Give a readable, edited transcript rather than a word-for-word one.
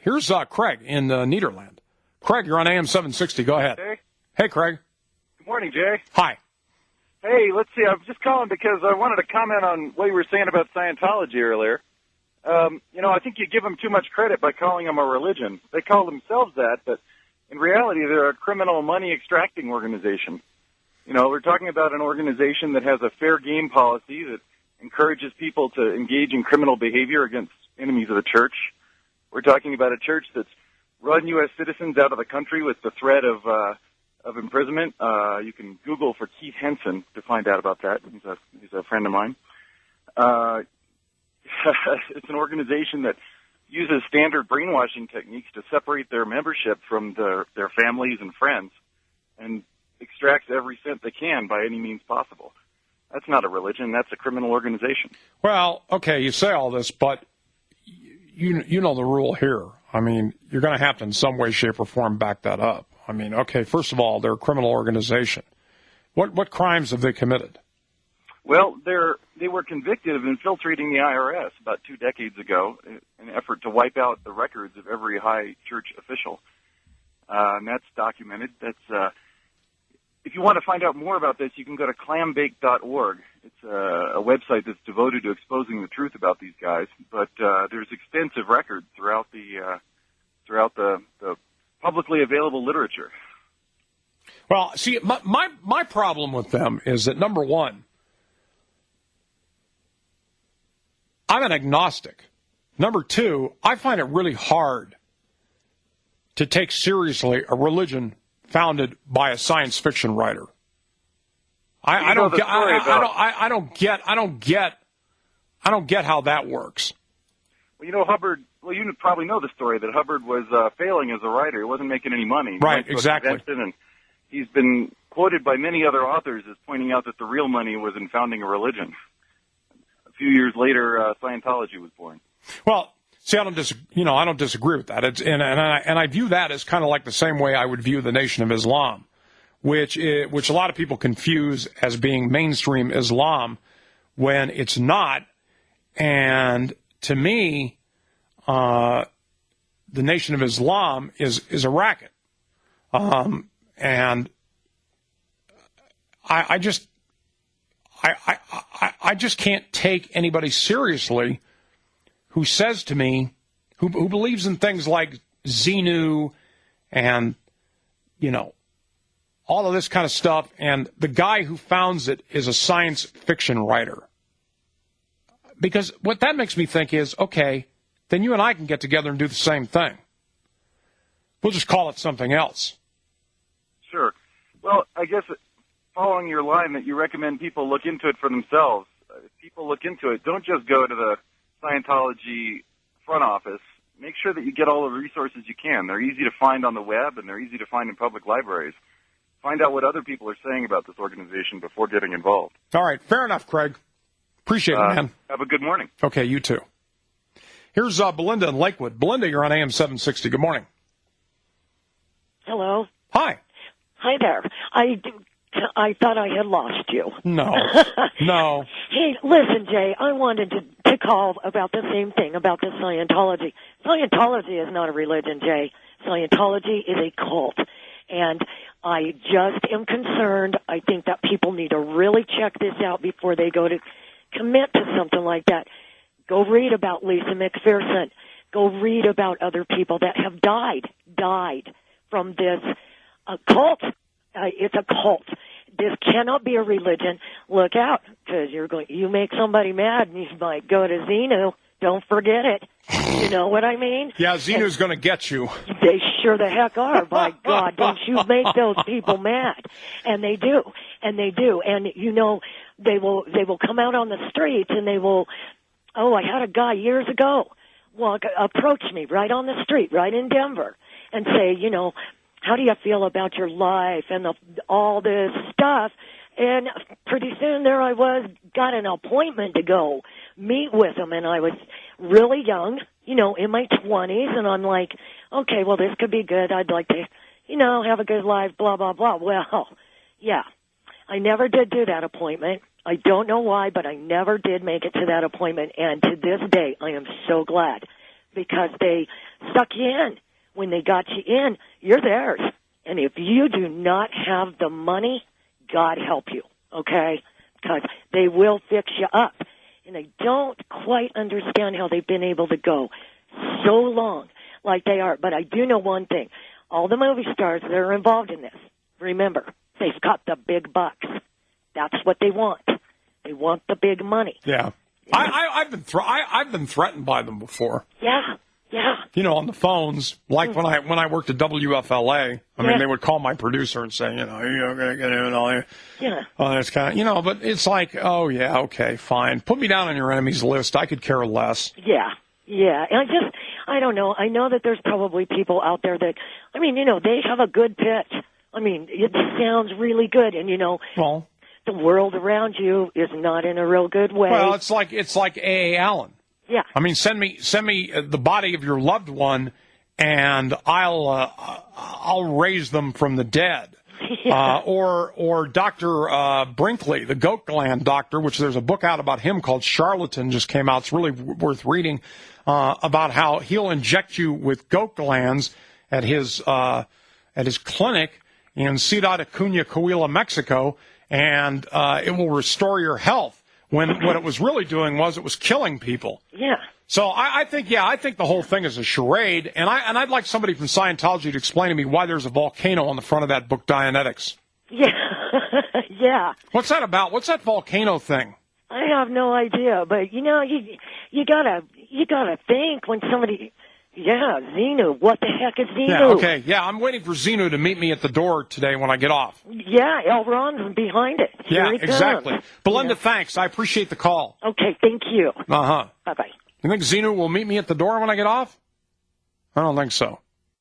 Here's Craig in Nederland. Craig, you're on AM760. Go ahead. Hey, Craig. Good morning, Jay. Hi. Hey, let's see. I was just calling because I wanted to comment on what you were saying about Scientology earlier. I think you give them too much credit by calling them a religion. They call themselves that, but in reality, they're a criminal money extracting organization. We're talking about an organization that has a fair game policy that encourages people to engage in criminal behavior against enemies of the church. We're talking about a church that's run U.S. citizens out of the country with the threat of imprisonment. You can Google for Keith Henson to find out about that. He's a friend of mine. It's an organization that uses standard brainwashing techniques to separate their membership from their families and friends and extracts every cent they can by any means possible. That's not a religion. That's a criminal organization. Well, okay, you say all this, but you know the rule here. I mean, you're going to have to in some way, shape, or form back that up. I mean, okay, first of all, they're a criminal organization. What crimes have they committed? Well, they were convicted of infiltrating the IRS about 2 decades ago in an effort to wipe out the records of every high church official. And that's documented. If you want to find out more about this, you can go to clambake.org. It's a website that's devoted to exposing the truth about these guys. But there's extensive records throughout the publicly available literature. Well, see, my problem with them is that, number one, I'm an agnostic. Number two, I find it really hard to take seriously a religion founded by a science fiction writer. I don't get how that works. Well, Hubbard. Well, you probably know the story that Hubbard was failing as a writer. He wasn't making any money. Right, exactly. And he's been quoted by many other authors as pointing out that the real money was in founding a religion. A few years later, Scientology was born. Well, see, I don't disagree with that. And I view that as kind of like the same way I would view the Nation of Islam, which a lot of people confuse as being mainstream Islam when it's not. And to me, the Nation of Islam is a racket, and I just can't take anybody seriously who says to me, who believes in things like Xenu and, all of this kind of stuff, and the guy who founds it is a science fiction writer. Because what that makes me think is, okay, then you and I can get together and do the same thing. We'll just call it something else. Sure. Well, I guess following your line that you recommend people look into it for themselves, if people look into it, don't just go to the Scientology front office. Make sure that you get all the resources you can. They're easy to find on the web, and they're easy to find in public libraries. Find out what other people are saying about this organization before getting involved. All right. Fair enough, Craig. Appreciate it, man. Have a good morning. Okay, you too. Here's Belinda in Lakewood. Belinda, you're on AM760. Good morning. Hello. Hi. Hi there. I thought I had lost you. No. Hey, listen, Jay, I wanted to call about the same thing, about the Scientology. Scientology is not a religion, Jay. Scientology is a cult. And I just am concerned. I think that people need to really check this out before they go to commit to something like that. Go read about Lisa McPherson. Go read about other people that have died from this cult. It's a cult. This cannot be a religion. Look out, because you make somebody mad, and you might go to Xenu. Don't forget it. You know what I mean? Yeah, Xenu's going to get you. They sure the heck are. By God, don't you make those people mad? And they do. And they will come out on the streets, and they will. Oh, I had a guy years ago approach me right on the street, right in Denver, and say, how do you feel about your life and all this stuff? And pretty soon there I was, got an appointment to go meet with him, and I was really young, in my 20s, and I'm like, okay, well, this could be good. I'd like to, have a good life, blah, blah, blah. Well, yeah, I never did do that appointment. I don't know why, but I never did make it to that appointment, and to this day, I am so glad, because they suck you in. When they got you in, you're theirs. And if you do not have the money, God help you, okay? Because they will fix you up. And I don't quite understand how they've been able to go so long like they are. But I do know one thing. All the movie stars that are involved in this, remember, they've got the big bucks. That's what they want. They want the big money. Yeah. I've been threatened by them before. Yeah. Yeah. You know, on the phones, like when I worked at WFLA, I mean, they would call my producer and say, you know, you're going to get in and all that. Yeah. It's kind of, you know, but it's like, oh, yeah, okay, fine. Put me down on your enemies list. I could care less. Yeah. Yeah. And I don't know. I know that there's probably people out there that, I mean, you know, they have a good pitch. I mean, it sounds really good. And, you know, well, the world around you is not in a real good way. Well, it's like A.A. Allen. Yeah. I mean, send me the body of your loved one, and I'll raise them from the dead. Yeah. Or Dr. Brinkley, the goat gland doctor, which there's a book out about him called Charlatan, just came out. It's really worth reading, about how he'll inject you with goat glands at his clinic in Ciudad Acuña, Coahuila, Mexico, and it will restore your health. When what it was really doing was it was killing people. Yeah. So I think the whole thing is a charade, and I'd like somebody from Scientology to explain to me why there's a volcano on the front of that book, Dianetics. Yeah. Yeah. What's that about? What's that volcano thing? I have no idea, but you know, you gotta think when somebody. Yeah, Xenu. What the heck is Xenu? Yeah, okay. Yeah, I'm waiting for Xenu to meet me at the door today when I get off. Yeah, L. Ron's behind it. Yeah, Here he exactly. comes. Belinda, thanks. I appreciate the call. Okay, thank you. Uh-huh. Bye-bye. You think Xenu will meet me at the door when I get off? I don't think so.